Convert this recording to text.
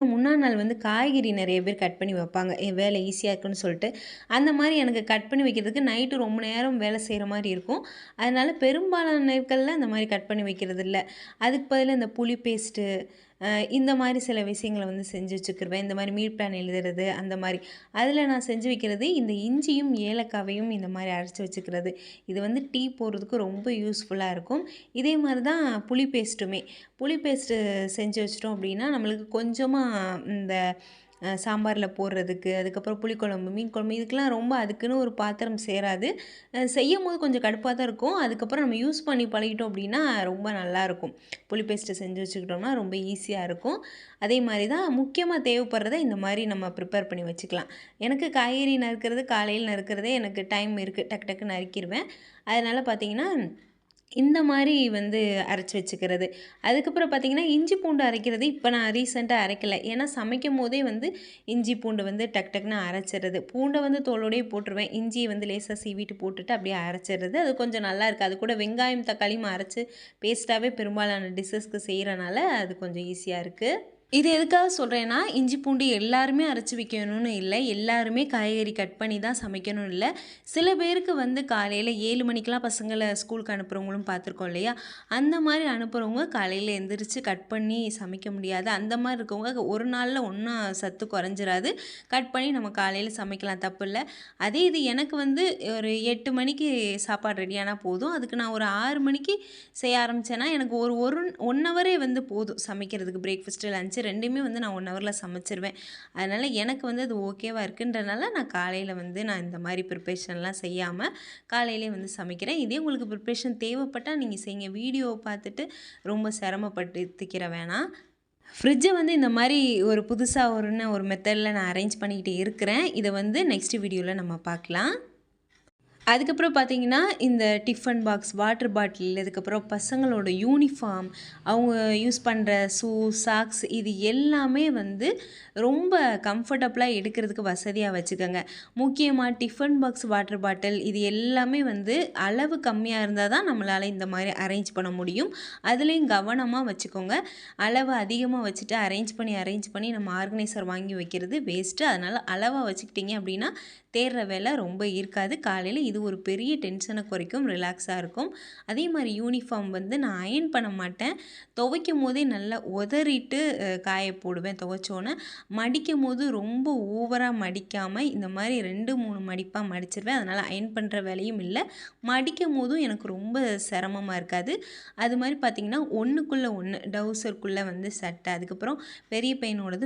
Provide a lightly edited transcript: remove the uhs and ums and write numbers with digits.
முன்னாடி நாள் வந்து காய்கறி நிறைய பேர் கட் பண்ணி வைப்பாங்க. வேலை ஈஸியா இருக்குன்னு சொல்லிட்டு. அந்த மாரி எனக்கு கட் பண்ணி வைக்கிறதுக்கு நைட்டு ரொம்ப நேரம் வேலை செய்ற மாரி இருக்கும். அதனால பெரும்பாலான நாட்கள்ல அந்த மாரி கட் பண்ணி வைக்கிறதில்ல. அதுக்கு பதிலா இந்த புளி பேஸ்ட்டு, இந்த மாரி சில விஷயங்கள வந்து செஞ்சு வச்சுக்கிருவேன். இந்த மாரி மீல் பிளான் எழுதுறது அந்த மாரி. அதில நான் செஞ்சு வைக்கிறது இந்த இஞ்சியும், ஏலக்காவையும் இந்த மாரி அரைச்சு வச்சுக்கிறது. இது வந்து டீ போடுறதுக்கு ரொம்ப யூஸ்ஃபுல்லா இருக்கும். இதே மாரி தான் புளி பேஸ்ட்டுமே. புளி பேஸ்ட்டு செஞ்சு வச்சுட்டோம் அப்படின்னா, நம்மளுக்கு கொஞ்சமா இந்த சாம்பார்ல போடுறதுக்கு, அதுக்கப்புறம் புளிக்குழம்பு, மீன் குழம்பு இதுக்கெல்லாம் ரொம்ப அதுக்குன்னு ஒரு பாத்திரம் சேராது. செய்யும்போது கொஞ்சம் கடுப்பா தான் இருக்கும். அதுக்கப்புறம் நம்ம யூஸ் பண்ணி பழகிட்டோம் அப்படின்னா, ரொம்ப நல்லாயிருக்கும். புளி பேஸ்ட்டு செஞ்சு வச்சுக்கிட்டோம்னா, ரொம்ப ஈஸியா இருக்கும். அதே மாரி தான் முக்கியமா தேவைப்படுறத இந்த மாரி நம்ம ப்ரிப்பேர் பண்ணி வச்சுக்கலாம். எனக்கு காய்கறி நறுக்கிறது, காலையில நறுக்கிறதே எனக்கு டைம் இருக்கு. டக்கு டக்குன்னு நறுக்கிருவேன். அதனால பார்த்தீங்கன்னா இந்த மாரி வந்து அரைச்சு வச்சுக்கிறது. அதுக்கப்புறம் பார்த்தீங்கன்னா, இஞ்சி பூண்டு அரைக்கிறது இப்ப நான் ரீசென்ட்டா அரைக்கல. ஏன்னா சமைக்கும்போதே வந்து இஞ்சி பூண்டு வந்து டக் டக்குன்னு அரைச்சிறது. பூண்ட வந்து தோலோடயே போட்டுருவேன். இஞ்சிய வந்து லேசா சீவிட்டு போட்டுட்டு அப்படியே அரைச்சிறது. அது கொஞ்சம் நல்லாயிருக்கு. அது கூட வெங்காயம், தக்காளியும் அரைச்சு பேஸ்ட்டாவே பெரும்பாலான டிஷ்ஷஸ்க்கு செய்றனால அது கொஞ்சம் ஈஸியா இருக்கு. இது எதுக்காக சொல்றேன்னா, இஞ்சி பூண்டு எல்லாருமே அரைச்சு வைக்கணும்னு இல்ல. எல்லாருமே காய்கறி கட் பண்ணி தான் சமைக்கணும்னு இல்ல. சில பேருக்கு வந்து காலையில 7 மணிக்கெல்லாம் பசங்கள ஸ்கூலுக்கு அனுப்புறவங்களும் பார்த்துருக்கோம் இல்லையா? அந்த மாரி அனுப்புறவங்க காலையில எந்திரிச்சு கட் பண்ணி சமைக்க முடியாது. அந்த மாரி இருக்கவங்க ஒரு நாள்ல ஒண்ணும் சத்து குறைஞ்சிராது. கட் பண்ணி நம்ம காலையில சமைக்கலாம் தப்பில்ல. அதே இது எனக்கு வந்து ஒரு 8 மணிக்கு சாப்பாடு ரெடியானா போதும். அதுக்கு நான் ஒரு 6 மணிக்கு செய்ய ஆரம்பிச்சேன்னா, எனக்கு ஒரு 1 ஹவரே வந்து போதும் சமைக்கிறதுக்கு. பிரேக்ஃபாஸ்ட்டு, லஞ்ச் 2மே வந்து நான் 1 ஹவர்ல சமைச்சிருவேன். அதனால எனக்கு வந்து அது ஓகேவா இருக்குன்றனால, நான் காலையில வந்து நான் இந்த மாரி ப்ரிப்பரேஷன்லாம் செய்யாம, காலையிலேயே வந்து சமைக்கிறேன். இதே உங்களுக்கு ப்ரிப்பரேஷன் தேவைப்பட்டா நீங்க செய்யுங்க. வீடியோவ பார்த்துட்டு ரொம்ப சிரமப்பட்டுத்திக்கிற வேணாம். ஃப்ரிட்ஜ வந்து இந்த மாரி ஒரு புதுசா ஒரு மெத்தட்ல நான் அரேஞ்ச் பண்ணிக்கிட்டு இருக்கிறேன். இத வந்து நெக்ஸ்ட் வீடியோல நம்ம பார்க்கலாம். அதுக்கப்புறம் பார்த்தீங்கன்னா, இந்த டிஃபன் பாக்ஸ், வாட்டர் பாட்டில், அதுக்கப்புறம் பசங்களோட யூனிஃபார்ம், அவங்க யூஸ் பண்ற ஷூ, சாக்ஸ் இது எல்லாமே வந்து ரொம்ப கம்ஃபர்டபுளா எடுக்கிறதுக்கு வசதியா வச்சுக்கங்க. முக்கியமா டிஃபன் பாக்ஸ், வாட்டர் பாட்டில் இது எல்லாமே வந்து அளவு கம்மியா இருந்தா தான் நம்மளால இந்த மாரி அரேஞ்ச் பண்ண முடியும். அதுலேயும் கவனமா வச்சுக்கோங்க. அளவு அதிகமா வச்சுட்டு அரேஞ்ச் பண்ணி நம்ம ஆர்கனைசர் வாங்கி வைக்கிறது வேஸ்ட்டு. அதனால அளவா வச்சுக்கிட்டீங்க அப்படின்னா, தேடுற வேலை ரொம்ப இருக்காது. காலையில இது ஒரு பெரிய டென்ஷனை குறைக்கும், ரிலாக்ஸாக இருக்கும். அதே மாதிரி யூனிஃபார்ம் வந்து நான் அயர்ன் பண்ண மாட்டேன். துவைக்கும் போதே நல்லா உதறிட்டு காய போடுவேன் துவைச்சோன்னே. மடிக்கும் போது ரொம்ப ஓவராக மடிக்காமல் இந்த மாதிரி 2, 3 மடிப்பாக மடிச்சிருவேன். அதனால் அயர்ன் பண்ணுற வேலையும் இல்லை. மடிக்கும் போதும் எனக்கு ரொம்ப சிரமமாக இருக்காது. அது மாதிரி பார்த்திங்கன்னா ஒன்றுக்குள்ளே ஒன்று டவுசருக்குள்ளே வந்து சட்டை, அதுக்கப்புறம் பெரிய பையனோடது